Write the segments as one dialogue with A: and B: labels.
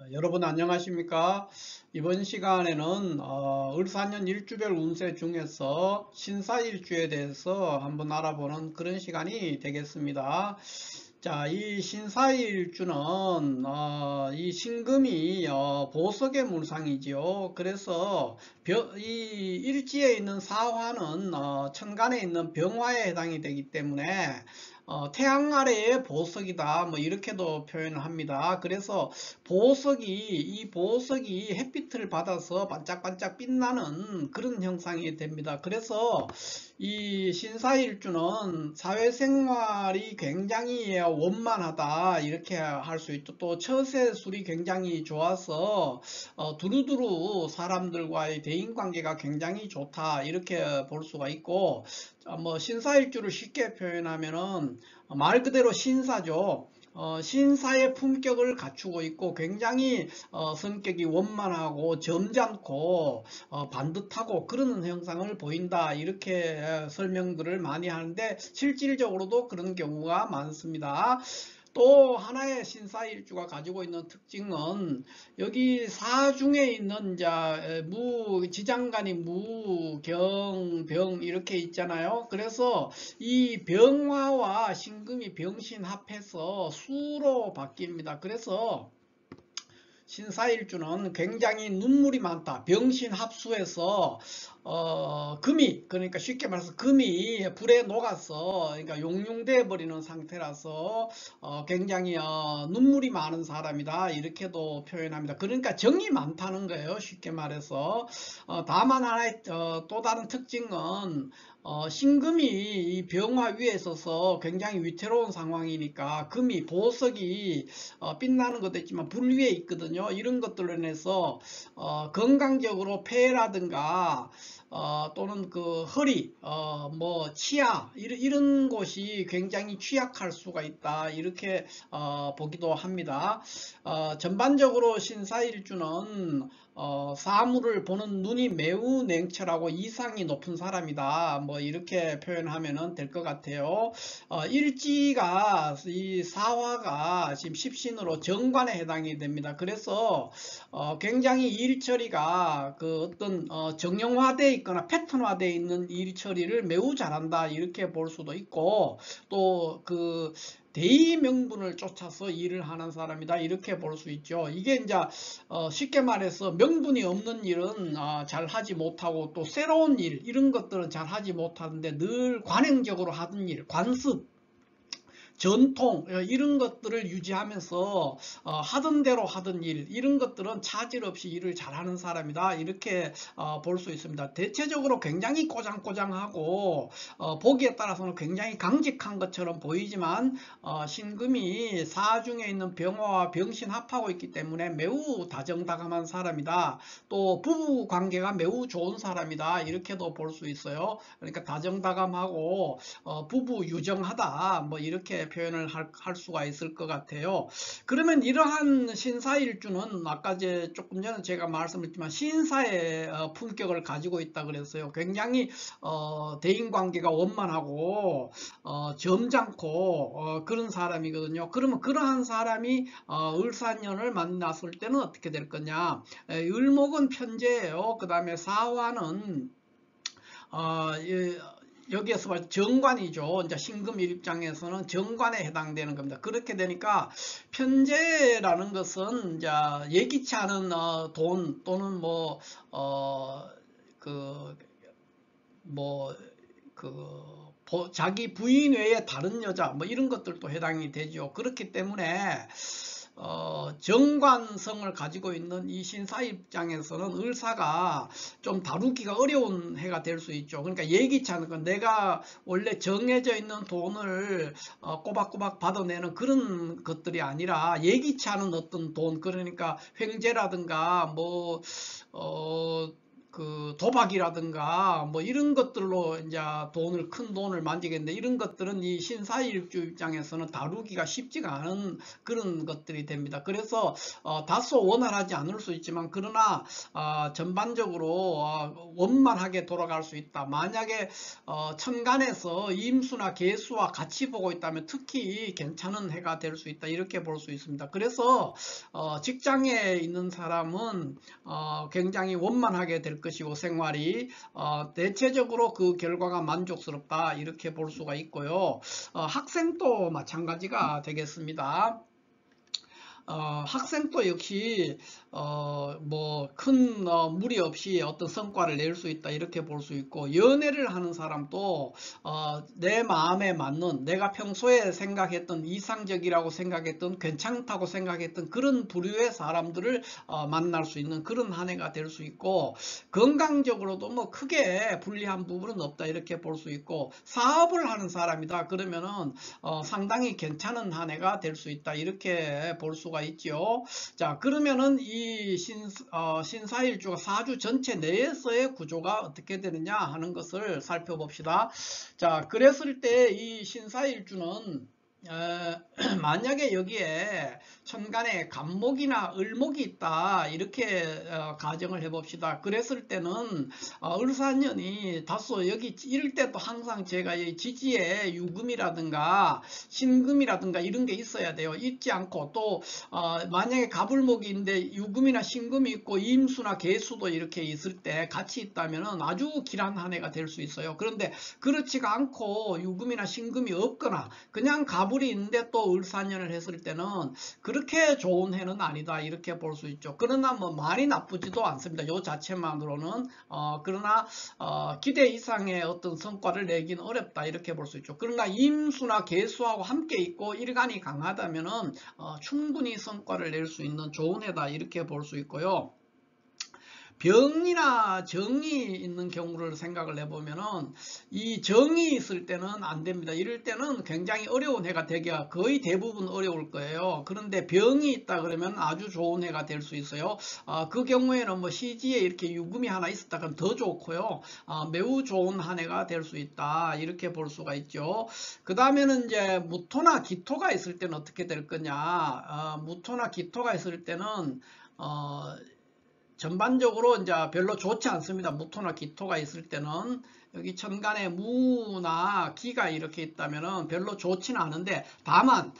A: 여러분 안녕하십니까? 이번 시간에는 을사년 일주별 운세 중에서 신사일주에 대해서 한번 알아보는 그런 시간이 되겠습니다. 자, 이 신사일주는 이 신금이 보석의 물상이지요. 그래서 이 일지에 있는 사화는 천간에 있는 병화에 해당이 되기 때문에 태양 아래의 보석이다 뭐 이렇게도 표현을 합니다. 그래서 이 보석이 햇빛을 받아서 반짝반짝 빛나는 그런 형상이 됩니다. 그래서 이 신사일주는 사회생활이 굉장히 원만하다 이렇게 할 수 있죠. 또 처세술이 굉장히 좋아서 두루두루 사람들과의 대인관계가 굉장히 좋다 이렇게 볼 수가 있고, 뭐 신사일주를 쉽게 표현하면은 말 그대로 신사죠. 신사의 품격을 갖추고 있고 굉장히 성격이 원만하고 점잖고 반듯하고 그런 형상을 보인다 이렇게 설명들을 많이 하는데 실질적으로도 그런 경우가 많습니다. 또 하나의 신사일주가 가지고 있는 특징은 여기 사중에 있는 지장간이 무, 경, 병 이렇게 있잖아요. 그래서 이 병화와 신금이 병신합해서 수로 바뀝니다. 그래서 신사일주는 굉장히 눈물이 많다. 병신합수해서 금이, 그러니까 쉽게 말해서 금이 불에 녹아서 그러니까 용융돼 버리는 상태라서 굉장히 눈물이 많은 사람이다 이렇게도 표현합니다. 그러니까 정이 많다는 거예요. 쉽게 말해서. 다만 하나의 또 다른 특징은 신금이 이 병화 위에 있어서 굉장히 위태로운 상황이니까 금이 보석이 빛나는 것도 있지만 불 위에 있거든요. 이런 것들로 인해서 건강적으로 폐라든가 또는 그 허리, 뭐 치아 이런 곳이 굉장히 취약할 수가 있다 이렇게 보기도 합니다. 전반적으로 신사일주는 사물을 보는 눈이 매우 냉철하고 이상이 높은 사람이다 뭐 이렇게 표현하면 될 것 같아요. 일지가 이 사화가 지금 십신으로 정관에 해당이 됩니다. 그래서 굉장히 일 처리가 그 어떤 정형화되어 있거나 패턴화되어 있는 일 처리를 매우 잘한다 이렇게 볼 수도 있고, 또 그 대의 명분을 쫓아서 일을 하는 사람이다 이렇게 볼 수 있죠. 이게 이제 쉽게 말해서 명분이 없는 일은 잘 하지 못하고, 또 새로운 일 이런 것들은 잘 하지 못하는데 늘 관행적으로 하던 일, 관습 전통 이런 것들을 유지하면서 하던 대로 하던 일 이런 것들은 차질 없이 일을 잘하는 사람이다 이렇게 볼 수 있습니다. 대체적으로 굉장히 꼬장꼬장하고 보기에 따라서는 굉장히 강직한 것처럼 보이지만 신금이 사중에 있는 병화와 병신합하고 있기 때문에 매우 다정다감한 사람이다. 또 부부 관계가 매우 좋은 사람이다 이렇게도 볼 수 있어요. 그러니까 다정다감하고 부부 유정하다 뭐 이렇게 표현을 할 수가 있을 것 같아요. 그러면 이러한 신사일주는 아까 조금 전에 제가 말씀드렸지만 신사의 품격을 가지고 있다 그랬어요. 굉장히 대인관계가 원만하고 점잖고 그런 사람이거든요. 그러면 그러한 사람이 을사년을 만났을 때는 어떻게 될 거냐? 을목은 편재예요. 그 다음에 사화는 여기에서 말 정관이죠. 이제 신금일 입장에서는 정관에 해당되는 겁니다. 그렇게 되니까 편재라는 것은 이제 예기치 않은 돈 또는 그, 뭐, 자기 부인 외에 다른 여자 뭐 이런 것들도 해당이 되죠. 그렇기 때문에 정관성을 가지고 있는 이 신사 입장에서는 을사가 좀 다루기가 어려운 해가 될 수 있죠. 그러니까 예기치 않은 건 내가 원래 정해져 있는 돈을 꼬박꼬박 받아내는 그런 것들이 아니라 예기치 않은 어떤 돈, 그러니까 횡재라든가 그 도박이라든가 뭐 이런 것들로 이제 큰 돈을 만지겠는데, 이런 것들은 이 신사일주 입장에서는 다루기가 쉽지가 않은 그런 것들이 됩니다. 그래서 다소 원활하지 않을 수 있지만, 그러나 전반적으로 원만하게 돌아갈 수 있다. 만약에 천간에서 임수나 계수와 같이 보고 있다면 특히 괜찮은 해가 될 수 있다, 이렇게 볼 수 있습니다. 그래서 직장에 있는 사람은 굉장히 원만하게 될 것이고, 생활이 대체적으로 그 결과가 만족스럽다, 이렇게 볼 수가 있고요. 학생도 마찬가지가 되겠습니다. 학생도 역시 뭐 큰 무리 없이 어떤 성과를 낼 수 있다, 이렇게 볼 수 있고, 연애를 하는 사람도 내 마음에 맞는, 내가 평소에 생각했던, 이상적이라고 생각했던, 괜찮다고 생각했던 그런 부류의 사람들을 만날 수 있는 그런 한 해가 될 수 있고, 건강적으로도 뭐 크게 불리한 부분은 없다, 이렇게 볼 수 있고, 사업을 하는 사람이다 그러면은 상당히 괜찮은 한 해가 될 수 있다, 이렇게 볼 수가 있죠. 자, 그러면은 이 신사일주가 사주 전체 내에서의 구조가 어떻게 되느냐 하는 것을 살펴봅시다. 자, 그랬을 때 이 신사일주는 만약에 여기에 천간에 간목이나 을목이 있다, 이렇게 가정을 해봅시다. 그랬을 때는 을사년이 다소 여기 이럴 때도 항상 제가 이 지지에 유금이라든가 신금이라든가 이런 게 있어야 돼요. 있지 않고, 또 만약에 갑을목이 있는데 유금이나 신금이 있고 임수나 계수도 이렇게 있을 때 같이 있다면 아주 길한 한 해가 될 수 있어요. 그런데 그렇지가 않고 유금이나 신금이 없거나 그냥 갑을이 있는데 또 을사년을 했을 때는 그렇게 좋은 해는 아니다, 이렇게 볼 수 있죠. 그러나 뭐 많이 나쁘지도 않습니다, 요 자체만으로는. 그러나 기대 이상의 어떤 성과를 내긴 어렵다, 이렇게 볼 수 있죠. 그러나 임수나 계수하고 함께 있고 일간이 강하다면은 충분히 성과를 낼 수 있는 좋은 해다, 이렇게 볼 수 있고요. 병이나 정이 있는 경우를 생각을 해보면은 이 정이 있을 때는 안 됩니다. 이럴 때는 굉장히 어려운 해가 되기가 거의 대부분 어려울 거예요. 그런데 병이 있다 그러면 아주 좋은 해가 될 수 있어요. 그 경우에는 뭐 시지에 이렇게 유금이 하나 있었다 그러면 더 좋고요. 매우 좋은 한 해가 될 수 있다, 이렇게 볼 수가 있죠. 그 다음에는 이제 무토나 기토가 있을 때는 어떻게 될 거냐. 무토나 기토가 있을 때는 전반적으로 이제 별로 좋지 않습니다. 무토나 기토가 있을 때는 여기 천간에 무나 기가 이렇게 있다면은 별로 좋지는 않은데, 다만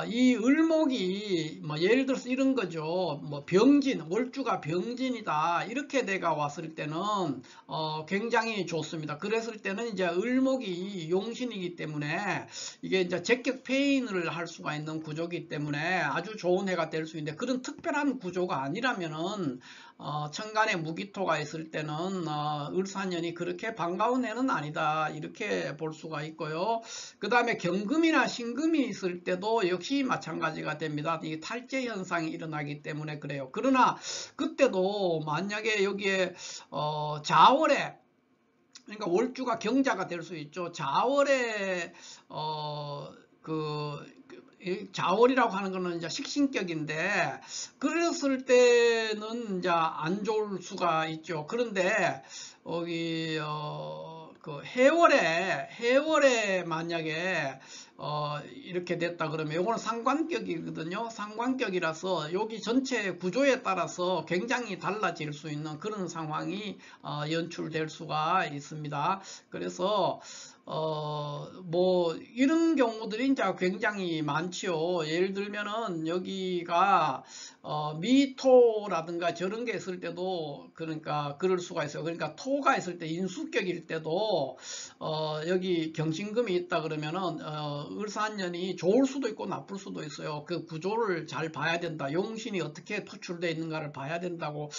A: 이 을목이 뭐 예를 들어서 이런 거죠. 뭐 병진, 월주가 병진이다, 이렇게 내가 왔을 때는 굉장히 좋습니다. 그랬을 때는 이제 을목이 용신이기 때문에 이게 이제 적격 폐인을 할 수가 있는 구조이기 때문에 아주 좋은 해가 될 수 있는데, 그런 특별한 구조가 아니라면은 천간에 무기토가 있을 때는 을사년이 그렇게 반가운 해는 아니다, 이렇게 볼 수가 있고요. 그 다음에 경금이나 신금이 있을 때도 역시 마찬가지가 됩니다. 이게 탈재 현상이 일어나기 때문에 그래요. 그러나 그때도 만약에 여기에 자월에, 그러니까 월주가 경자가 될 수 있죠. 자월에 자월이라고 하는 거는 이제 식신격인데, 그랬을 때는 이제 안 좋을 수가 있죠. 그런데 여기 그 해월에 만약에 이렇게 됐다 그러면 이거는 상관격이거든요. 상관격이라서 여기 전체 구조에 따라서 굉장히 달라질 수 있는 그런 상황이 연출될 수가 있습니다. 그래서 뭐 이런 경우들이 이제 굉장히 많지요. 예를 들면은 여기가 미토라든가 저런 게 있을 때도 그러니까 그럴 수가 있어요. 그러니까 토가 있을 때 인수격일 때도 여기 경신금이 있다 그러면은 을사년이 좋을 수도 있고 나쁠 수도 있어요. 그 구조를 잘 봐야 된다. 용신이 어떻게 투출되어 있는가를 봐야 된다고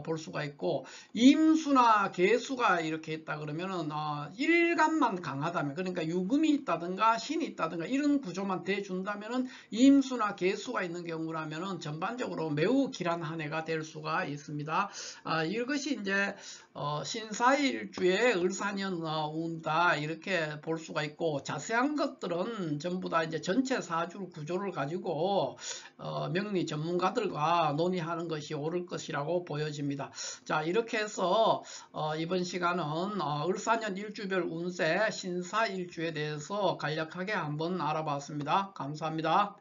A: 볼 수가 있고, 임수나 계수가 이렇게 있다 그러면은 일간만 강하다면, 그러니까 유금이 있다든가 신이 있다든가 이런 구조만 돼준다면은 임수나 개수가 있는 경우라면은 전반적으로 매우 길한 한 해가 될 수가 있습니다. 이것이 이제 신사일주의 을사년 운다 이렇게 볼 수가 있고, 자세한 것들은 전부 다 이제 전체 사주 구조를 가지고 명리 전문가들과 논의하는 것이 옳을 것이라고 보여집니다. 자, 이렇게 해서 이번 시간은 을사년 일주별 운세 신사일주에 대해서 간략하게 한번 알아봤습니다. 감사합니다.